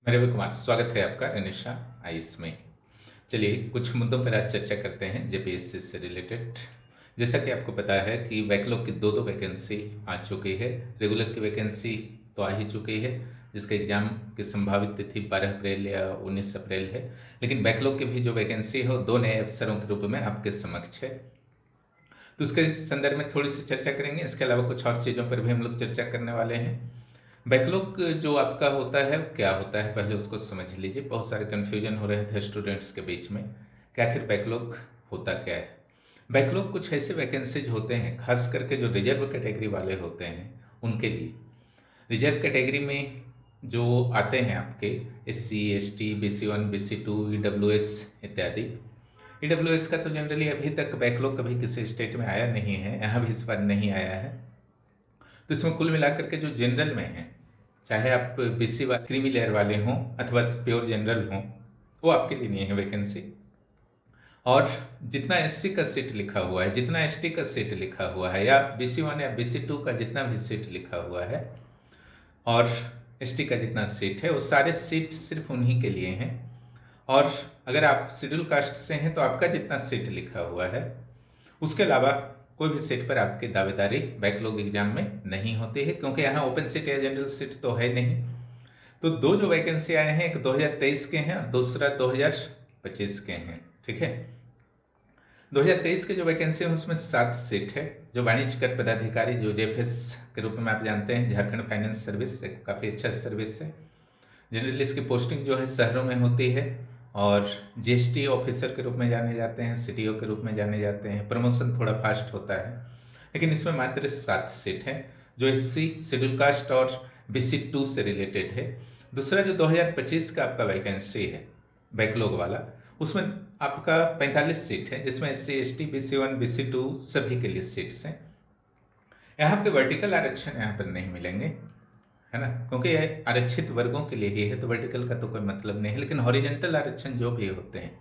मेरे भी कुमार, स्वागत है आपका रनिशा आइस में। चलिए कुछ मुद्दों पर आज चर्चा करते हैं जेपीएससी से रिलेटेड। जैसा कि आपको पता है कि बैकलॉग की दो वैकेंसी आ चुकी है। रेगुलर की वैकेंसी तो आ ही चुकी है, जिसके एग्ज़ाम की संभावित तिथि 12 अप्रैल या 19 अप्रैल है। लेकिन बैकलॉग की भी जो वैकेंसी है वो दो नए अवसरों के रूप में आपके समक्ष है, तो उसके संदर्भ में थोड़ी सी चर्चा करेंगे। इसके अलावा कुछ और चीज़ों पर भी हम लोग चर्चा करने वाले हैं। बैकलॉग जो आपका होता है वो क्या होता है, पहले उसको समझ लीजिए। बहुत सारे कन्फ्यूजन हो रहे थे स्टूडेंट्स के बीच में कि आखिर बैकलॉग होता क्या है। बैकलॉग कुछ ऐसे वैकेंसीज होते हैं, खास करके जो रिजर्व कैटेगरी वाले होते हैं उनके लिए। रिजर्व कैटेगरी में जो आते हैं आपके SC ST BC1 BC2 EWS इत्यादि। EWS का तो जनरली अभी तक बैकलॉग कभी किसी स्टेट में आया नहीं है, यहाँ भी इस बार नहीं आया है। तो इसमें कुल मिलाकर के जो जनरल में है, चाहे आप BC क्रीमी लेयर वाले हों अथवा प्योर जनरल हों, वो आपके लिए नहीं है वैकेंसी। और जितना SC का सीट लिखा हुआ है, जितना ST का सीट लिखा हुआ है, या BC1 या BC2 का जितना भी सीट लिखा हुआ है और ST का जितना सीट है, वो सारे सीट सिर्फ उन्हीं के लिए हैं। और अगर आप शेड्यूल कास्ट से हैं तो आपका जितना सीट लिखा हुआ है उसके अलावा कोई भी सीट पर आपकी दावेदारी बैकलॉग एग्जाम में नहीं होती है, क्योंकि यहाँ ओपन सीट या जनरल सीट तो है नहीं। तो दो जो वैकेंसी आए हैं, एक 2023 के हैं और दूसरा 2025 के हैं। ठीक है, 2023 के जो वैकेंसी है उसमें 7 सीट है। जो वाणिज्य कर पदाधिकारी, जो JFS के रूप में आप जानते हैं, झारखंड फाइनेंस सर्विस, एक काफ़ी अच्छा सर्विस है। जनरली इसकी पोस्टिंग जो है शहरों में होती है और GST ऑफिसर के रूप में जाने जाते हैं, CTO के रूप में जाने जाते हैं। प्रमोशन थोड़ा फास्ट होता है, लेकिन इसमें मात्र 7 सीट है जो SC शेड्यूल कास्ट और BC2 से रिलेटेड है। दूसरा जो 2025 का आपका वैकेंसी है बैकलॉग वाला, उसमें आपका 45 सीट है, जिसमें SC ST BC1 BC2 सभी के लिए सीट्स हैं। यहाँ पे वर्टिकल आरक्षण यहाँ पर नहीं मिलेंगे, है ना, क्योंकि यह आरक्षित वर्गों के लिए ही है, तो वर्टिकल का तो कोई मतलब नहीं है। लेकिन हॉरिजेंटल आरक्षण जो भी होते हैं,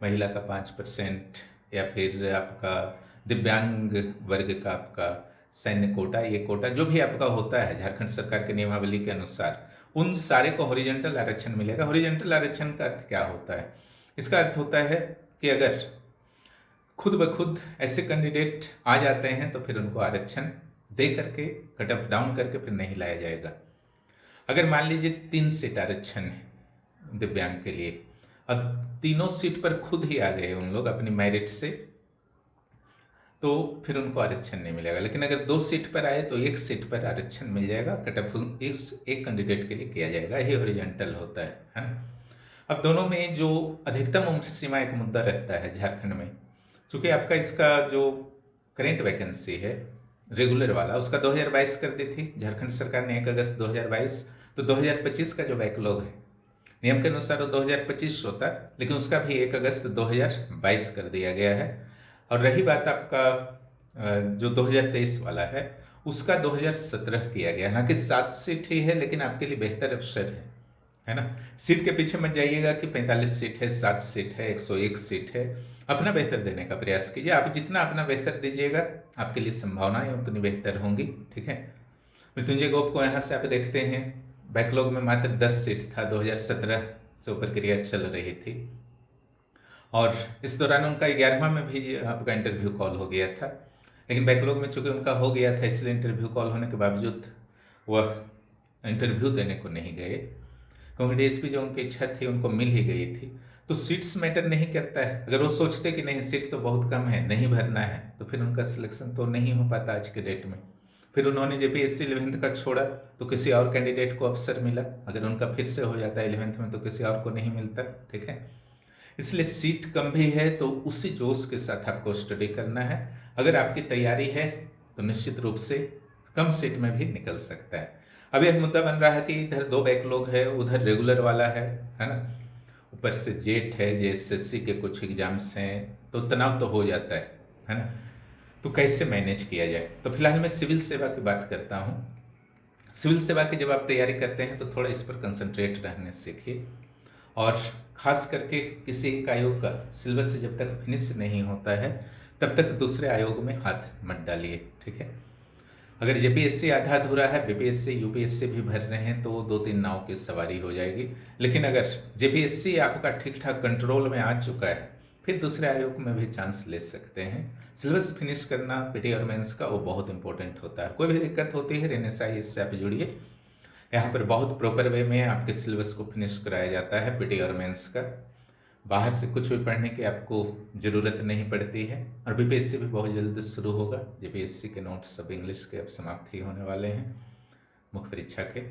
महिला का 5% या फिर आपका दिव्यांग वर्ग का आपका सैन्य कोटा, ये कोटा जो भी आपका होता है झारखंड सरकार के नियमावली के अनुसार, उन सारे को हॉरिजेंटल आरक्षण मिलेगा। हॉरिजेंटल आरक्षण का अर्थ क्या होता है? इसका अर्थ होता है कि अगर खुद ब खुद ऐसे कैंडिडेट आ जाते हैं तो फिर उनको आरक्षण दे करके, कट ऑफ डाउन करके फिर नहीं लाया जाएगा। अगर मान लीजिए 3 सीट आरक्षण है दिव्यांग के लिए, अब तीनों सीट पर खुद ही आ गए उन लोग अपनी मेरिट से, तो फिर उनको आरक्षण नहीं मिलेगा। लेकिन अगर 2 सीट पर आए तो 1 सीट पर आरक्षण मिल जाएगा, कट ऑफ एक कैंडिडेट के लिए किया जाएगा। यही हॉरिजॉन्टल होता है ना। अब दोनों में जो अधिकतम उम्र सीमा एक मुद्दा रहता है झारखंड में, चूंकि आपका इसका जो करेंट वैकेंसी है रेगुलर वाला, उसका 2022 कर दी थी झारखंड सरकार ने 1 अगस्त 2022। तो 2025 का जो बैकलॉग है, नियम के अनुसार वो 2025 होता, लेकिन उसका भी 1 अगस्त 2022 कर दिया गया है। और रही बात आपका जो 2023 वाला है, उसका 2017 किया गया। ना कि 7 सीट ही है, लेकिन आपके लिए बेहतर अवसर है ना। सीट के पीछे मत जाइएगा कि 45 सीट है, 7 सीट है, 101 सीट है। अपना बेहतर देने का प्रयास कीजिए। आप जितना अपना बेहतर दीजिएगा, आपके लिए संभावनाएं उतनी बेहतर होंगी। ठीक है, मृत्युंजय गोप को यहाँ से आप देखते हैं, बैकलॉग में मात्र 10 सीट था, 2017 से प्रक्रिया चल रही थी और इस दौरान उनका 11वां में भी आपका इंटरव्यू कॉल हो गया था। लेकिन बैकलॉग में चूंकि उनका हो गया था, इसलिए इंटरव्यू कॉल होने के बावजूद वह इंटरव्यू देने को नहीं गए, क्योंकि DSP जो उनकी इच्छा थी उनको मिल ही गई थी। तो सीट्स मैटर नहीं करता है। अगर वो सोचते कि नहीं सीट तो बहुत कम है, नहीं भरना है, तो फिर उनका सिलेक्शन तो नहीं हो पाता आज के डेट में। फिर उन्होंने JPSC 11th का छोड़ा तो किसी और कैंडिडेट को अवसर मिला। अगर उनका फिर से हो जाता है 11th में तो किसी और को नहीं मिलता। ठीक है, इसलिए सीट कम भी है तो उसी जोश के साथ आपको स्टडी करना है। अगर आपकी तैयारी है तो निश्चित रूप से कम सीट में भी निकल सकता है। अब यह मुद्दा बन रहा है कि इधर 2 बैकलॉग है, उधर रेगुलर वाला है ना, ऊपर से जेट है, JSSC के कुछ एग्जाम्स हैं, तो तनाव तो हो जाता है ना। तो कैसे मैनेज किया जाए? तो फिलहाल मैं सिविल सेवा की बात करता हूँ। सिविल सेवा की जब आप तैयारी करते हैं तो थोड़ा इस पर कंसंट्रेट रहने सीखिए, और ख़ास करके किसी एक आयोग का सिलेबस जब तक फिनिश नहीं होता है तब तक दूसरे आयोग में हाथ मत डालिए। ठीक है, अगर जेपीएससी आधा अधूरा है, बीपीएससी यूपीएससी भी भर रहे हैं तो 2-3 नाव की सवारी हो जाएगी। लेकिन अगर जेपीएससी आपका ठीक ठाक कंट्रोल में आ चुका है, फिर दूसरे आयोग में भी चांस ले सकते हैं। सिलेबस फिनिश करना पीटी और मेंस का वो बहुत इंपॉर्टेंट होता है। कोई भी दिक्कत होती है रेनेसा इससे आप जुड़िए, यहाँ पर बहुत प्रॉपर वे में आपके सिलेबस को फिनिश कराया जाता है पीटी और मेंस का। बाहर से कुछ भी पढ़ने की आपको ज़रूरत नहीं पड़ती है। और बीपीएससी भी बहुत जल्द शुरू होगा। जेपीएससी के नोट्स सब इंग्लिश के अब समाप्त ही होने वाले हैं मुख्य परीक्षा के,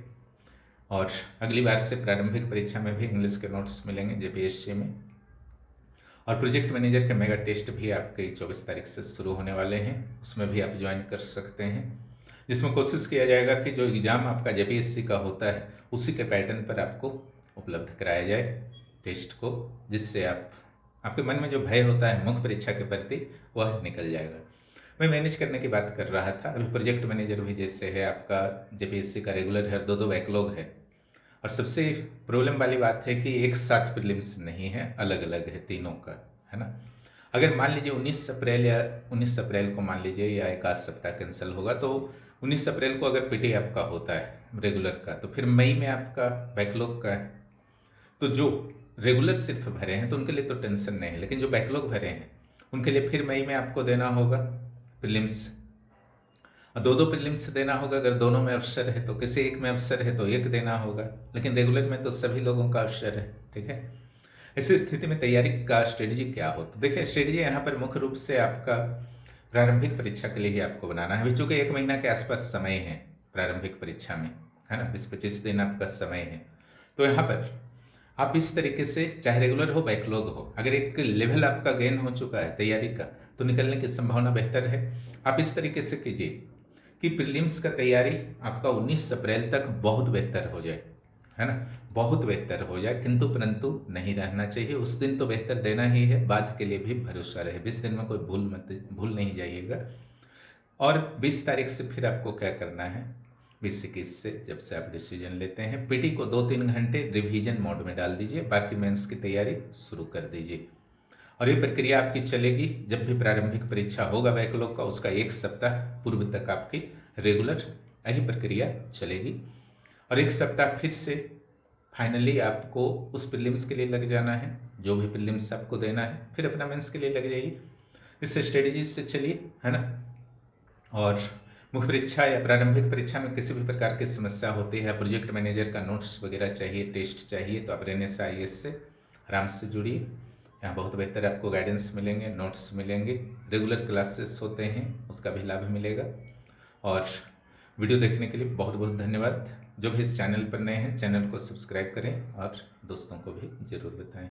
और अगली बार से प्रारंभिक परीक्षा में भी इंग्लिश के नोट्स मिलेंगे जेपीएससी में। और प्रोजेक्ट मैनेजर के मेगा टेस्ट भी आपके 24 तारीख से शुरू होने वाले हैं, उसमें भी आप ज्वाइन कर सकते हैं, जिसमें कोशिश किया जाएगा कि जो एग्ज़ाम आपका जेपीएससी का होता है उसी के पैटर्न पर आपको उपलब्ध कराया जाए टेस्ट को, जिससे आपके मन में जो भय होता है मुख्य परीक्षा के प्रति वह निकल जाएगा। मैं मैनेज करने की बात कर रहा था। अभी प्रोजेक्ट मैनेजर भी जैसे है आपका जेपीएससी का रेगुलर है, 2-2 बैकलॉग है। और सबसे प्रॉब्लम वाली बात है कि एक साथ प्रीलिम्स नहीं है, अलग अलग है तीनों का, है ना। अगर मान लीजिए 19 अप्रैल को मान लीजिए या एक आध सप्ताह कैंसिल होगा, तो 19 अप्रैल को अगर पीटी आपका होता है रेगुलर का, तो फिर मई में आपका बैकलॉग का है। तो जो रेगुलर सिर्फ भरे हैं तो उनके लिए तो टेंशन नहीं है, लेकिन जो बैकलॉग भरे हैं उनके लिए फिर मई में आपको देना होगा प्रीलिम्स, और 2-2 प्रीलिम्स देना होगा। अगर दोनों में अवसर है तो, किसी एक में अवसर है तो एक देना होगा, लेकिन रेगुलर में तो सभी लोगों का अवसर है, ठीक है। ऐसी स्थिति में तैयारी का स्ट्रेटजी क्या हो, तो देखिए स्ट्रेटजी यहाँ पर मुख्य रूप से आपका प्रारंभिक परीक्षा के लिए ही आपको बनाना है। अभी चूँकि 1 महीना के आसपास समय है प्रारंभिक परीक्षा में, है ना, 20-25 दिन आपका समय है। तो यहाँ पर आप इस तरीके से, चाहे रेगुलर हो बैकलॉग हो, अगर एक लेवल आपका गेन हो चुका है तैयारी का तो निकलने की संभावना बेहतर है। आप इस तरीके से कीजिए कि प्रीलिम्स का तैयारी आपका 19 अप्रैल तक बहुत बेहतर हो जाए, है ना, बहुत बेहतर हो जाए, किंतु परंतु नहीं रहना चाहिए। उस दिन तो बेहतर देना ही है, बाद के लिए भी भरोसा रहे। 20 दिन में कोई भूल नहीं जाइएगा। और 20 तारीख से फिर आपको क्या करना है, 20-21 से जब से आप डिसीजन लेते हैं, पीटी को 2-3 घंटे रिवीजन मोड में डाल दीजिए, बाकी मेंस की तैयारी शुरू कर दीजिए। और ये प्रक्रिया आपकी चलेगी। जब भी प्रारंभिक परीक्षा होगा बैकलॉग का, उसका 1 सप्ताह पूर्व तक आपकी रेगुलर यही प्रक्रिया चलेगी, और 1 सप्ताह फिर से फाइनली आपको उस प्रीलिम्स के लिए लग जाना है, जो भी प्रीलिम्स आपको देना है, फिर अपना मेंस के लिए लग जाइए। इस स्ट्रेटजी से चलिए, है ना। और मुख्य परीक्षा या प्रारंभिक परीक्षा में किसी भी प्रकार की समस्या होती है, प्रोजेक्ट मैनेजर का नोट्स वगैरह चाहिए, टेस्ट चाहिए, तो आप रेनेसा आईएएस से आराम से जुड़िए। यहाँ बहुत बेहतर आपको गाइडेंस मिलेंगे, नोट्स मिलेंगे, रेगुलर क्लासेस होते हैं उसका भी लाभ मिलेगा। और वीडियो देखने के लिए बहुत बहुत धन्यवाद। जो भी इस चैनल पर नए हैं, चैनल को सब्सक्राइब करें और दोस्तों को भी ज़रूर बताएं।